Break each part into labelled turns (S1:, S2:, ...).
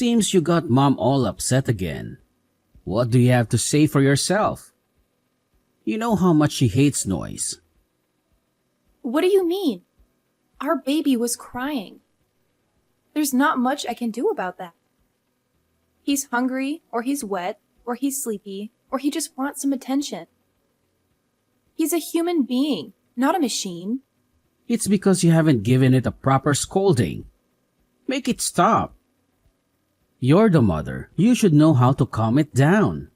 S1: Seems you got mom all upset again. What do you have to say for yourself? You know how much she hates noise.
S2: What do you mean? Our baby was crying. There's not much I can do about that. He's hungry, or he's wet, or he's sleepy, or he just wants some attention. He's a human being, not a machine.
S1: It's because you haven't given it a proper scolding. Make it stop. You're the mother. You should know how to calm it down.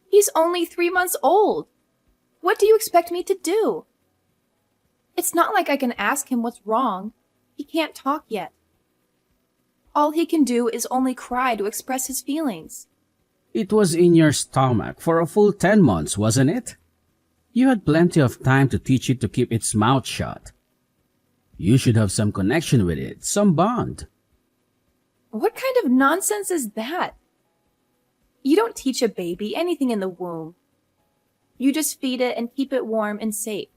S2: He's only 3 months old. What do you expect me to do? It's not like I can ask him what's wrong. He can't talk yet. All he can do is only cry to express his feelings.
S1: It was in your stomach for a full 10 months, wasn't it? You had plenty of time to teach it to keep its mouth shut. You should have some connection with it, some bond.
S2: What kind of nonsense is that? You don't teach a baby anything in the womb. You just feed it and keep it warm and safe.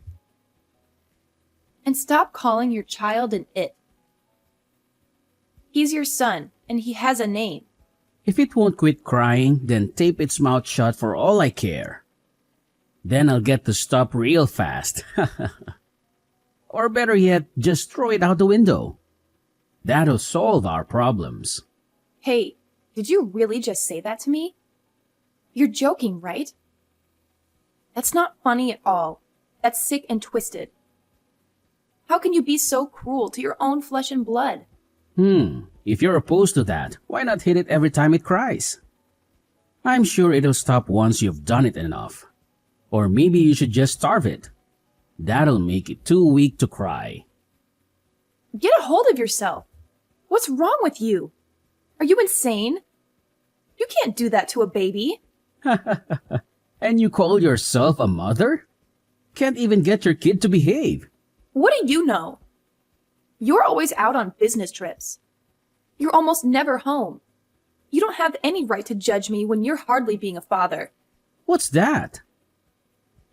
S2: And stop calling your child an it. He's your son, and he has a name.
S1: If it won't quit crying, then tape its mouth shut for all I care. Then I'll get to stop real fast. Or better yet, just throw it out the window. That'll solve our problems.
S2: Hey, did you really just say that to me? You're joking, right? That's not funny at all. That's sick and twisted. How can you be so cruel to your own flesh and blood?
S1: If you're opposed to that, why not hit it every time it cries? I'm sure it'll stop once you've done it enough. Or maybe you should just starve it. That'll make it too weak to cry.
S2: Get a hold of yourself. What's wrong with you? Are you insane? You can't do that to a baby.
S1: And you call yourself a mother? Can't even get your kid to behave.
S2: What do you know? You're always out on business trips. You're almost never home. You don't have any right to judge me when you're hardly being a father.
S1: What's that?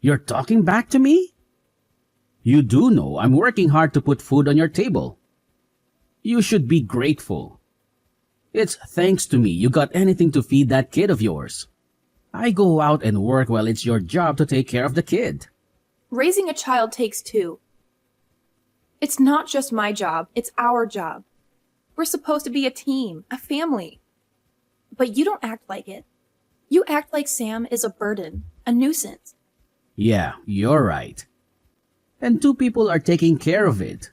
S1: You're talking back to me? You do know I'm working hard to put food on your table. You should be grateful. It's thanks to me you got anything to feed that kid of yours. I go out and work while it's your job to take care of the kid.
S2: Raising a child takes two. It's not just my job, it's our job. We're supposed to be a team, a family. But you don't act like it. You act like Sam is a burden, a nuisance.
S1: Yeah, you're right. And two people are taking care of it.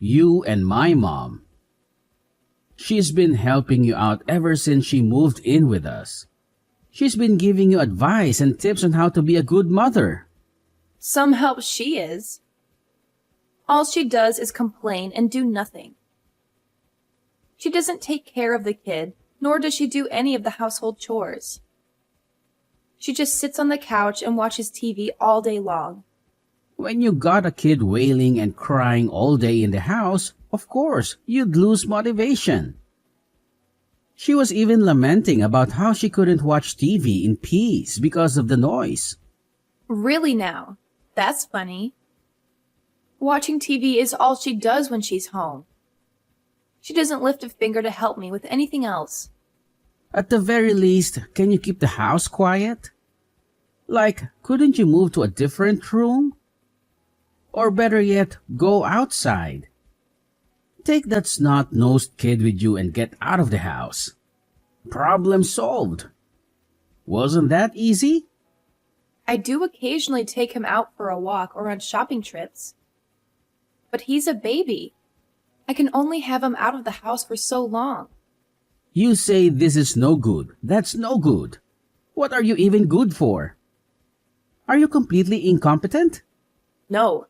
S1: You and my mom. She's been helping you out ever since she moved in with us. She's been giving you advice and tips on how to be a good mother.
S2: Some help she is. All she does is complain and do nothing. She doesn't take care of the kid, nor does she do any of the household chores. She just sits on the couch and watches TV all day long.
S1: When you got a kid wailing and crying all day in the house, of course, you'd lose motivation. She was even lamenting about how she couldn't watch TV in peace because of the noise.
S2: Really now? That's funny. Watching TV is all she does when she's home. She doesn't lift a finger to help me with anything else.
S1: At the very least, can you keep the house quiet? Like, couldn't you move to a different room? Or better yet, go outside. Take that snot-nosed kid with you and get out of the house. Problem solved. Wasn't that easy?
S2: I do occasionally take him out for a walk or on shopping trips. But he's a baby. I can only have him out of the house for so long.
S1: You say this is no good. That's no good. What are you even good for? Are you completely incompetent?
S2: No.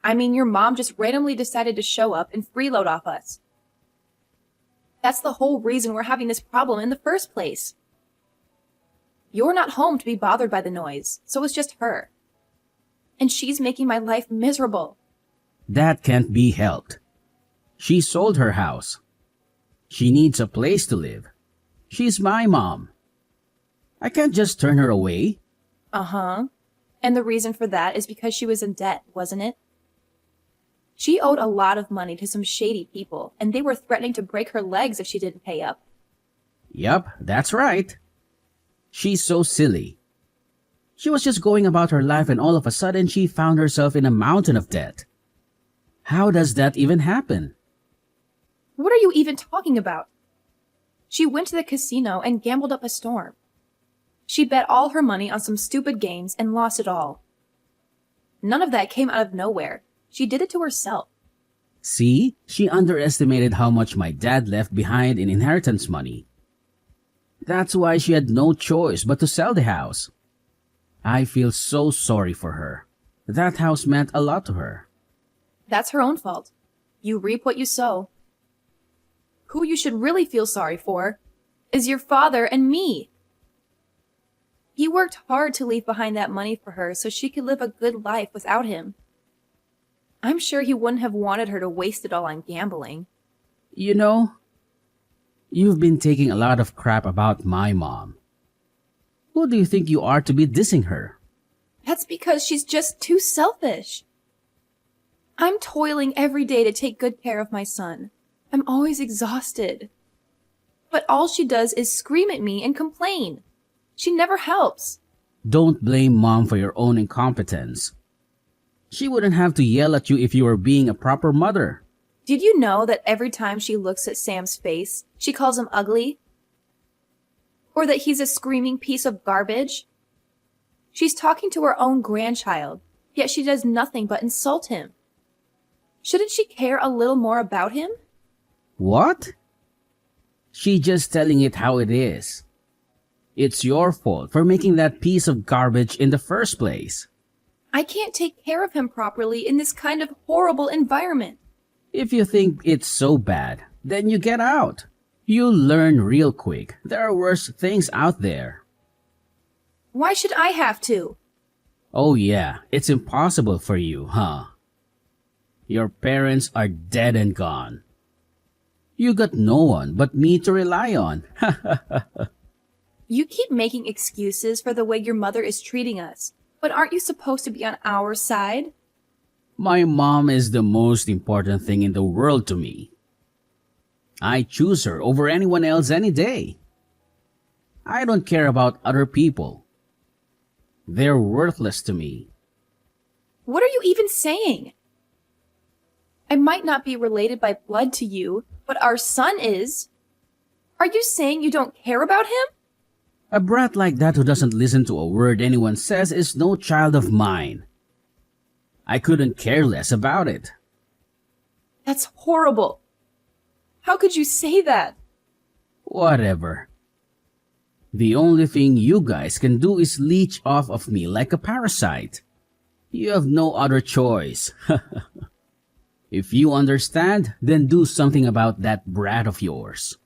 S2: I mean, your mom just randomly decided to show up and freeload off us. That's the whole reason we're having this problem in the first place. You're not home to be bothered by the noise, so it's just her. And she's making my life miserable.
S1: That can't be helped. She sold her house. She needs a place to live. She's my mom. I can't just turn her away.
S2: Uh-huh. And the reason for that is because she was in debt, wasn't it? She owed a lot of money to some shady people, and they were threatening to break her legs if she didn't pay up.
S1: Yup, that's right. She's so silly. She was just going about her life and all of a sudden she found herself in a mountain of debt. How does that even happen?
S2: What are you even talking about? She went to the casino and gambled up a storm. She bet all her money on some stupid games and lost it all. None of that came out of nowhere. She did it to herself.
S1: See, she underestimated how much my dad left behind in inheritance money. That's why she had no choice but to sell the house. I feel so sorry for her. That house meant a lot to her.
S2: That's her own fault. You reap what you sow. Who you should really feel sorry for is your father and me. He worked hard to leave behind that money for her so she could live a good life without him. I'm sure he wouldn't have wanted her to waste it all on gambling.
S1: You know, you've been taking a lot of crap about my mom. Who do you think you are to be dissing her?
S2: That's because she's just too selfish. I'm toiling every day to take good care of my son. I'm always exhausted. But all she does is scream at me and complain. She never helps.
S1: Don't blame mom for your own incompetence. She wouldn't have to yell at you if you were being a proper mother.
S2: Did you know that every time she looks at Sam's face, she calls him ugly? Or that he's a screaming piece of garbage? She's talking to her own grandchild, yet she does nothing but insult him. Shouldn't she care a little more about him?
S1: What? She's just telling it how it is. It's your fault for making that piece of garbage in the first place.
S2: I can't take care of him properly in this kind of horrible environment.
S1: If you think it's so bad, then you get out. You'll learn real quick. There are worse things out there.
S2: Why should I have to?
S1: Oh yeah, it's impossible for you, huh? Your parents are dead and gone. You got no one but me to rely on.
S2: You keep making excuses for the way your mother is treating us, but aren't you supposed to be on our side?
S1: My mom is the most important thing in the world to me. I choose her over anyone else any day. I don't care about other people. They're worthless to me.
S2: What are you even saying? I might not be related by blood to you, but our son is. Are you saying you don't care about him?
S1: A brat like that who doesn't listen to a word anyone says is no child of mine. I couldn't care less about it.
S2: That's horrible. How could you say that?
S1: Whatever. The only thing you guys can do is leech off of me like a parasite. You have no other choice. If you understand, then do something about that brat of yours.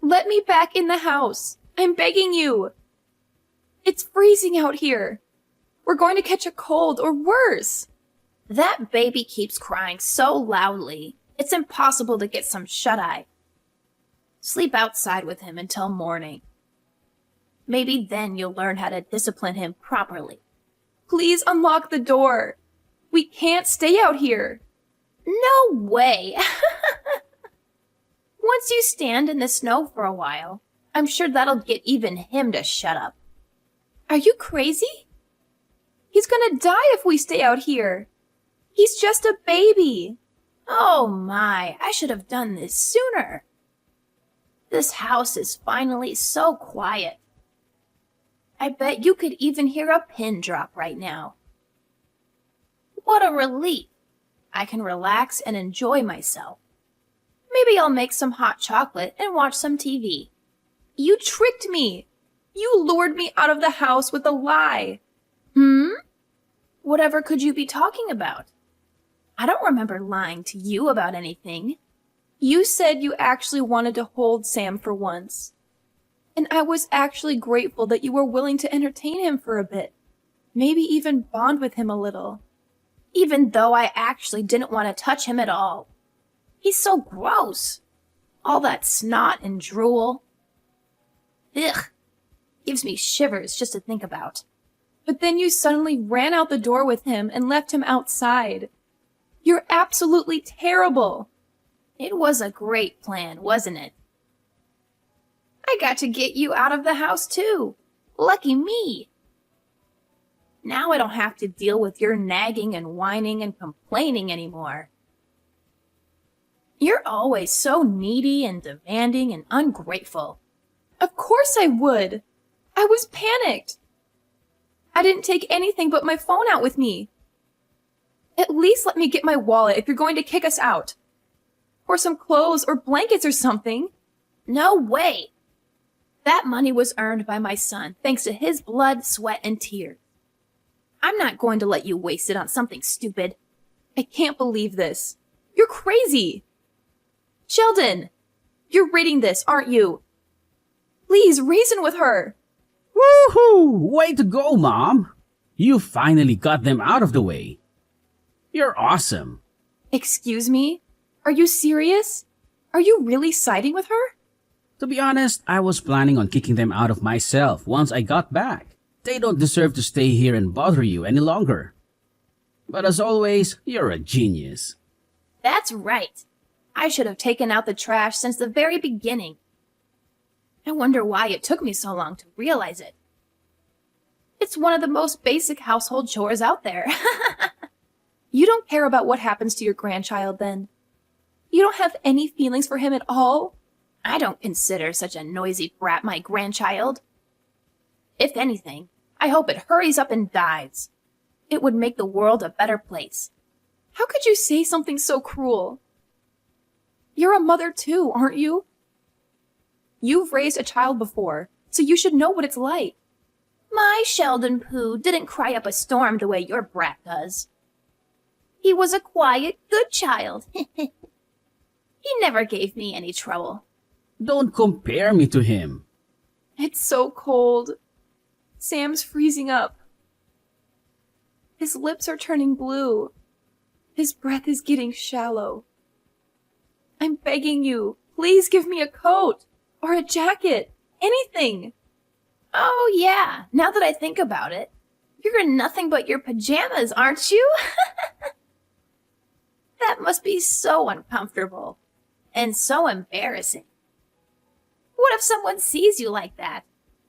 S2: Let me back in the house. I'm begging you. It's freezing out here. We're going to catch a cold or worse.
S3: That baby keeps crying so loudly, it's impossible to get some shut-eye. Sleep outside with him until morning. Maybe then you'll learn how to discipline him properly.
S2: Please unlock the door. We can't stay out here.
S3: No way! Once you stand in the snow for a while, I'm sure that'll get even him to shut up.
S2: Are you crazy? He's gonna die if we stay out here. He's just a baby.
S3: Oh my, I should have done this sooner. This house is finally so quiet. I bet you could even hear a pin drop right now. What a relief. I can relax and enjoy myself. Maybe I'll make some hot chocolate and watch some TV.
S2: You tricked me. You lured me out of the house with a lie.
S3: Whatever could you be talking about? I don't remember lying to you about anything.
S2: You said you actually wanted to hold Sam for once. And I was actually grateful that you were willing to entertain him for a bit. Maybe even bond with him a little.
S3: Even though I actually didn't want to touch him at all. He's so gross. All that snot and drool. Ugh. Gives me shivers just to think about.
S2: But then you suddenly ran out the door with him and left him outside. You're absolutely terrible.
S3: It was a great plan, wasn't it? I got to get you out of the house too. Lucky me. Now I don't have to deal with your nagging and whining and complaining anymore. You're always so needy and demanding and ungrateful.
S2: Of course I would. I was panicked. I didn't take anything but my phone out with me. At least let me get my wallet if you're going to kick us out. Or some clothes or blankets or something.
S3: No way. That money was earned by my son thanks to his blood, sweat, and tears. I'm not going to let you waste it on something stupid.
S2: I can't believe this. You're crazy. Sheldon, you're reading this, aren't you? Please reason with her.
S1: Woohoo! Way to go, Mom! You finally got them out of the way. You're awesome.
S2: Excuse me? Are you serious? Are you really siding with her?
S1: To be honest, I was planning on kicking them out of myself once I got back. They don't deserve to stay here and bother you any longer. But as always, you're a genius.
S3: That's right. I should have taken out the trash since the very beginning. I wonder why it took me so long to realize it. It's one of the most basic household chores out there.
S2: You don't care about what happens to your grandchild then? You don't have any feelings for him at all?
S3: I don't consider such a noisy brat my grandchild. If anything, I hope it hurries up and dies. It would make the world a better place.
S2: How could you say something so cruel? You're a mother too, aren't you? You've raised a child before, so you should know what it's like.
S3: My Sheldon Pooh didn't cry up a storm the way your brat does. He was a quiet, good child. He never gave me any trouble.
S1: Don't compare me to him.
S2: It's so cold. Sam's freezing up. His lips are turning blue. His breath is getting shallow. I'm begging you, please give me a coat or a jacket, anything.
S3: Oh yeah, now that I think about it, you're in nothing but your pajamas, aren't you? That must be so uncomfortable and so embarrassing. What if someone sees you like that?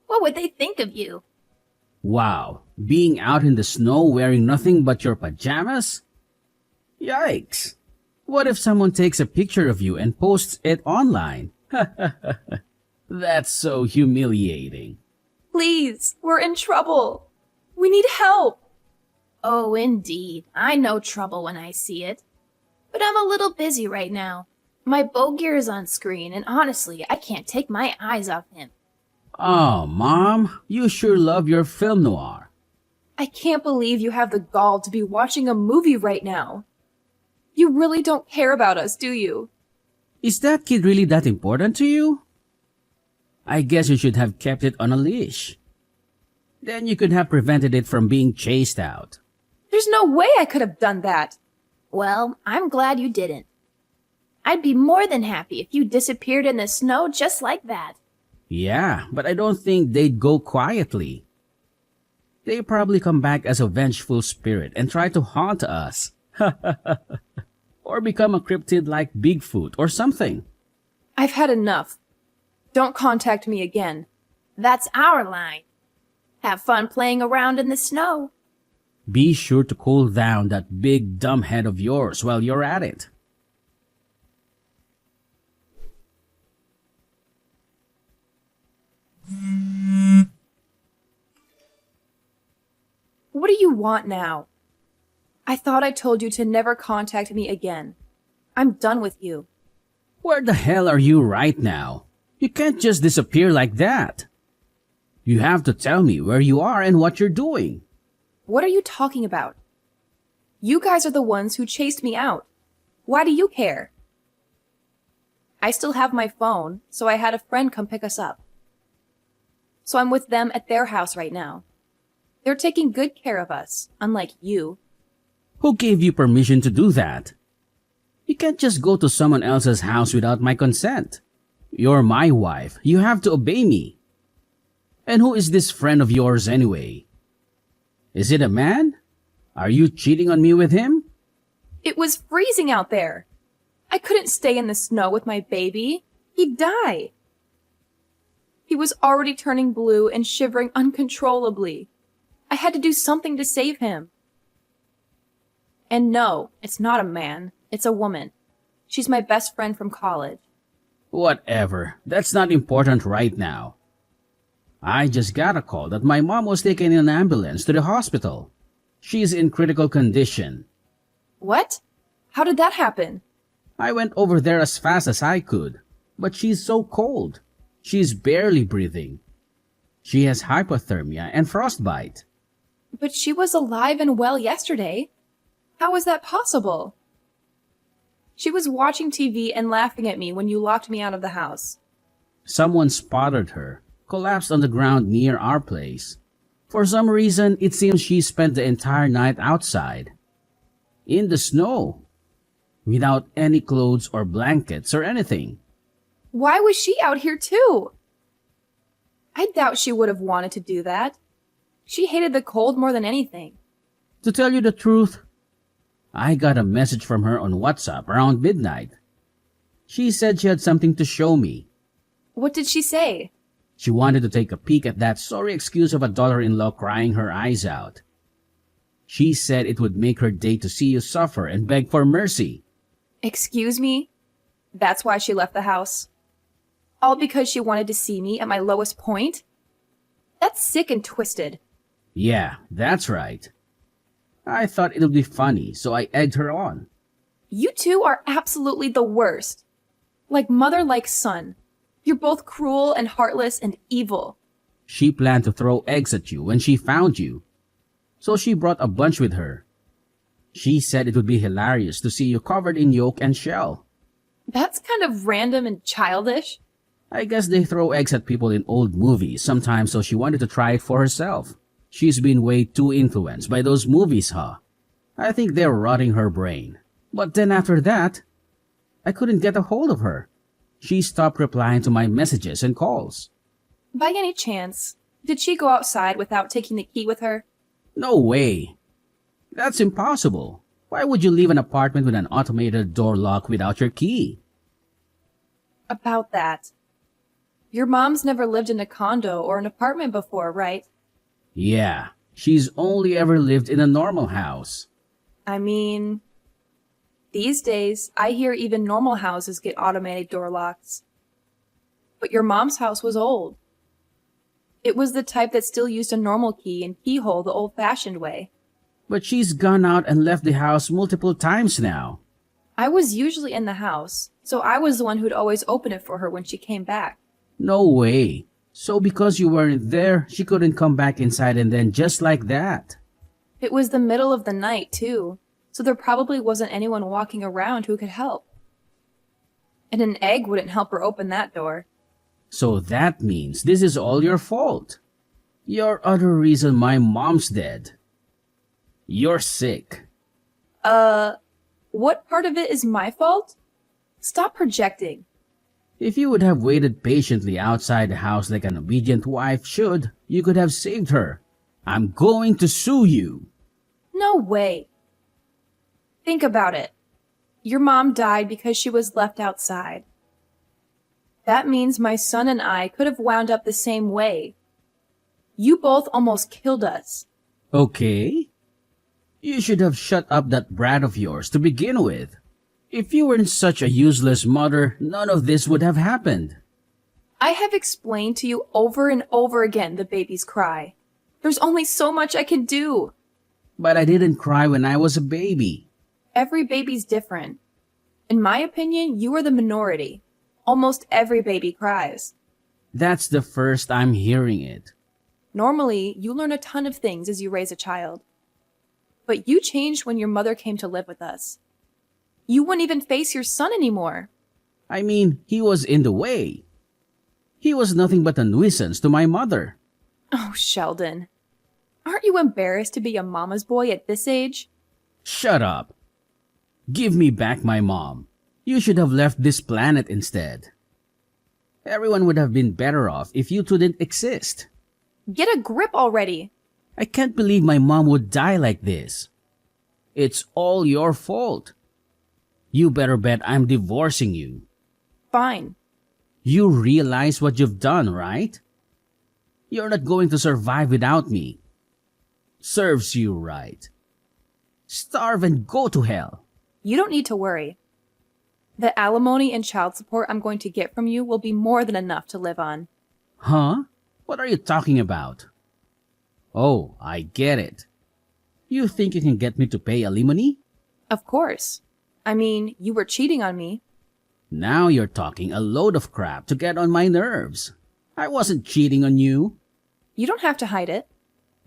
S3: What would they think of you?
S1: Wow, being out in the snow wearing nothing but your pajamas? Yikes! What if someone takes a picture of you and posts it online? That's so humiliating.
S2: Please, we're in trouble. We need help.
S3: Oh, indeed. I know trouble when I see it. But I'm a little busy right now. My bow gear is on screen, and honestly, I can't take my eyes off him.
S1: Oh, Mom, you sure love your film noir.
S2: I can't believe you have the gall to be watching a movie right now. You really don't care about us, do you?
S1: Is that kid really that important to you? I guess you should have kept it on a leash. Then you could have prevented it from being chased out.
S2: There's no way I could have done that.
S3: Well, I'm glad you didn't. I'd be more than happy if you disappeared in the snow just like that.
S1: Yeah, but I don't think they'd go quietly. They probably come back as a vengeful spirit and try to haunt us. Or become a cryptid like Bigfoot or something.
S2: I've had enough. Don't contact me again.
S3: That's our line. Have fun playing around in the snow.
S1: Be sure to cool down that big dumb head of yours while you're at it.
S2: What do you want now? I thought I told you to never contact me again. I'm done with you.
S1: Where the hell are you right now? You can't just disappear like that. You have to tell me where you are and what you're doing.
S2: What are you talking about? You guys are the ones who chased me out. Why do you care? I still have my phone, so I had a friend come pick us up. So I'm with them at their house right now. They're taking good care of us, unlike you.
S1: Who gave you permission to do that? You can't just go to someone else's house without my consent. You're my wife. You have to obey me. And who is this friend of yours anyway? Is it a man? Are you cheating on me with him?
S2: It was freezing out there. I couldn't stay in the snow with my baby. He'd die. He was already turning blue and shivering uncontrollably. I had to do something to save him. And no, it's not a man. It's a woman. She's my best friend from college.
S1: Whatever. That's not important right now. I just got a call that my mom was taken in an ambulance to the hospital. She's in critical condition.
S2: What? How did that happen?
S1: I went over there as fast as I could, but she's so cold. She's barely breathing. She has hypothermia and frostbite.
S2: But she was alive and well yesterday. How was that possible? She was watching TV and laughing at me when you locked me out of the house.
S1: Someone spotted her, collapsed on the ground near our place. For some reason, it seems she spent the entire night outside. In the snow. Without any clothes or blankets or anything.
S2: Why was she out here too? I doubt she would have wanted to do that. She hated the cold more than anything.
S1: To tell you the truth, I got a message from her on WhatsApp around midnight. She said she had something to show me.
S2: What did she say?
S1: She wanted to take a peek at that sorry excuse of a daughter-in-law crying her eyes out. She said it would make her day to see you suffer and beg for mercy.
S2: Excuse me? That's why she left the house? All because she wanted to see me at my lowest point? That's sick and twisted.
S1: Yeah, that's right. I thought it would be funny, so I egged her on.
S2: You two are absolutely the worst. Like mother, like son. You're both cruel and heartless and evil.
S1: She planned to throw eggs at you when she found you. So she brought a bunch with her. She said it would be hilarious to see you covered in yolk and shell.
S2: That's kind of random and childish.
S1: I guess they throw eggs at people in old movies sometimes, so she wanted to try it for herself. She's been way too influenced by those movies, huh? I think they're rotting her brain. But then after that, I couldn't get a hold of her. She stopped replying to my messages and calls.
S2: By any chance, did she go outside without taking the key with her?
S1: No way. That's impossible. Why would you leave an apartment with an automated door lock without your key?
S2: About that. Your mom's never lived in a condo or an apartment before, right?
S1: Yeah, she's only ever lived in a normal house.
S2: I mean, these days, I hear even normal houses get automated door locks. But your mom's house was old. It was the type that still used a normal key and keyhole the old-fashioned way.
S1: But she's gone out and left the house multiple times now.
S2: I was usually in the house, so I was the one who'd always open it for her when she came back.
S1: No way. So because you weren't there, she couldn't come back inside and then just like that.
S2: It was the middle of the night, too, so there probably wasn't anyone walking around who could help. And an egg wouldn't help her open that door.
S1: So that means this is all your fault. You're other reason my mom's dead. You're sick.
S2: What part of it is my fault? Stop projecting.
S1: If you would have waited patiently outside the house like an obedient wife should, you could have saved her. I'm going to sue you.
S2: No way. Think about it. Your mom died because she was left outside. That means my son and I could have wound up the same way. You both almost killed us.
S1: Okay. You should have shut up that brat of yours to begin with. If you weren't such a useless mother, none of this would have happened.
S2: I have explained to you over and over again the baby's cry. There's only so much I can do.
S1: But I didn't cry when I was a baby.
S2: Every baby's different. In my opinion, you are the minority. Almost every baby cries.
S1: That's the first I'm hearing it.
S2: Normally, you learn a ton of things as you raise a child. But you changed when your mother came to live with us. You wouldn't even face your son anymore.
S1: I mean, he was in the way. He was nothing but a nuisance to my mother.
S2: Oh, Sheldon. Aren't you embarrassed to be a mama's boy at this age?
S1: Shut up. Give me back my mom. You should have left this planet instead. Everyone would have been better off if you two didn't exist.
S2: Get a grip already.
S1: I can't believe my mom would die like this. It's all your fault. You better bet I'm divorcing you.
S2: Fine.
S1: You realize what you've done, right? You're not going to survive without me. Serves you right. Starve and go to hell.
S2: You don't need to worry. The alimony and child support I'm going to get from you will be more than enough to live on.
S1: Huh? What are you talking about? Oh, I get it. You think you can get me to pay alimony?
S2: Of course. I mean, you were cheating on me.
S1: Now you're talking a load of crap to get on my nerves. I wasn't cheating on you.
S2: You don't have to hide it.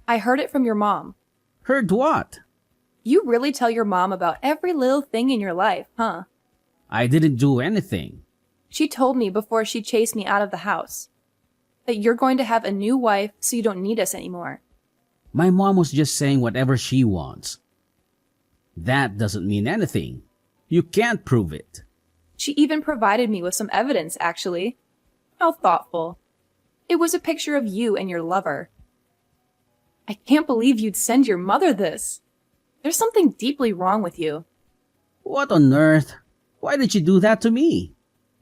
S2: I heard it from your mom.
S1: Heard what?
S2: You really tell your mom about every little thing in your life, huh?
S1: I didn't do anything.
S2: She told me before she chased me out of the house that you're going to have a new wife so you don't need us anymore.
S1: My mom was just saying whatever she wants. That doesn't mean anything. You can't prove it.
S2: She even provided me with some evidence, actually. How thoughtful. It was a picture of you and your lover. I can't believe you'd send your mother this. There's something deeply wrong with you.
S1: What on earth? Why did you do that to me?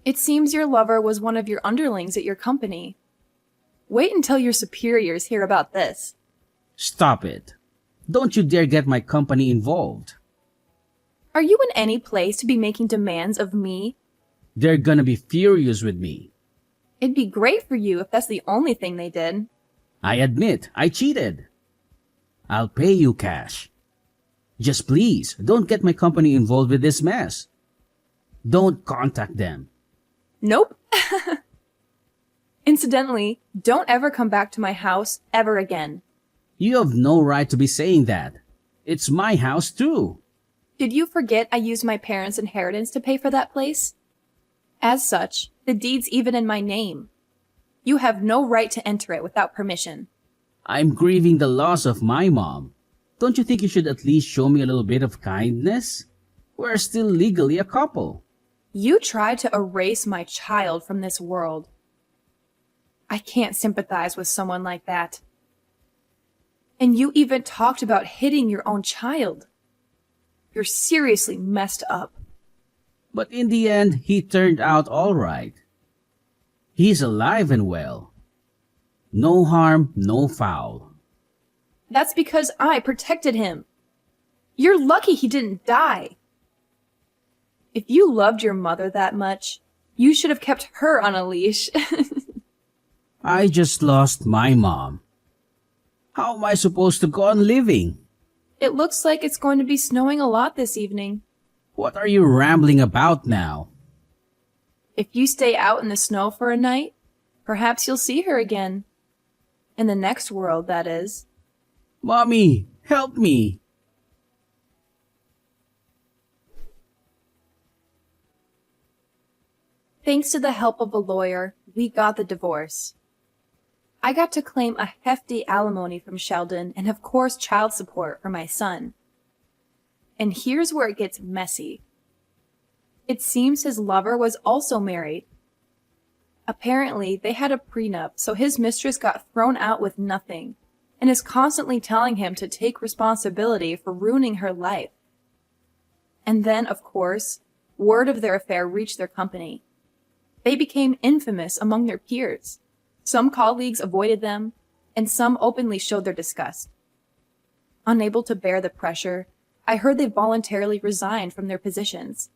S2: It seems your lover was one of your underlings at your company. Wait until your superiors hear about this.
S1: Stop it. Don't you dare get my company involved.
S2: Are you in any place to be making demands of me?
S1: They're gonna be furious with me.
S2: It'd be great for you if that's the only thing they did.
S1: I admit, I cheated. I'll pay you cash. Just please, don't get my company involved with this mess. Don't contact them.
S2: Nope. Incidentally, don't ever come back to my house ever again.
S1: You have no right to be saying that. It's my house too.
S2: Did you forget I used my parents' inheritance to pay for that place? As such, the deed's even in my name. You have no right to enter it without permission.
S1: I'm grieving the loss of my mom. Don't you think you should at least show me a little bit of kindness? We're still legally a couple.
S2: You tried to erase my child from this world. I can't sympathize with someone like that. And you even talked about hitting your own child. You're seriously messed up.
S1: But in the end, he turned out all right. He's alive and well. No harm, no foul.
S2: That's because I protected him. You're lucky he didn't die. If you loved your mother that much, you should have kept her on a leash.
S1: I just lost my mom. How am I supposed to go on living?
S2: It looks like it's going to be snowing a lot this evening.
S1: What are you rambling about now?
S2: If you stay out in the snow for a night, perhaps you'll see her again. In the next world, that is.
S1: Mommy, help me.
S2: Thanks to the help of a lawyer, we got the divorce. I got to claim a hefty alimony from Sheldon and of course child support for my son. And here's where it gets messy. It seems his lover was also married. Apparently, they had a prenup, so his mistress got thrown out with nothing and is constantly telling him to take responsibility for ruining her life. And then, of course, word of their affair reached their company. They became infamous among their peers. Some colleagues avoided them, and some openly showed their disgust. Unable to bear the pressure, I heard they voluntarily resigned from their positions.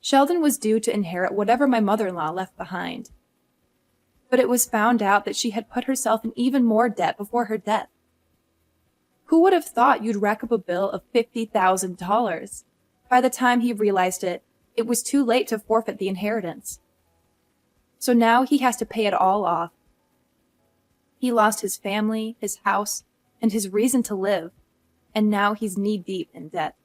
S2: Sheldon was due to inherit whatever my mother-in-law left behind. But it was found out that she had put herself in even more debt before her death. Who would have thought you'd rack up a bill of $50,000? By the time he realized it, it was too late to forfeit the inheritance. So now he has to pay it all off. He lost his family, his house, and his reason to live, and now he's knee-deep in debt.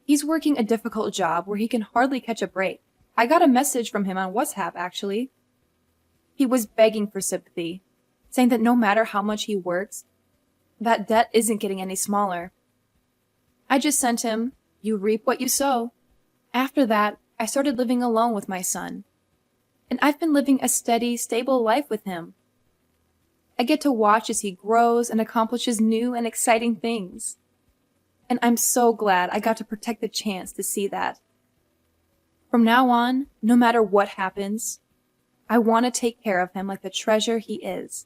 S2: He's working a difficult job where he can hardly catch a break. I got a message from him on WhatsApp, actually. He was begging for sympathy, saying that no matter how much he works, that debt isn't getting any smaller. I just sent him, "You reap what you sow." After that, I started living alone with my son. And I've been living a steady, stable life with him. I get to watch as he grows and accomplishes new and exciting things. And I'm so glad I got to protect the chance to see that. From now on, no matter what happens, I want to take care of him like the treasure he is.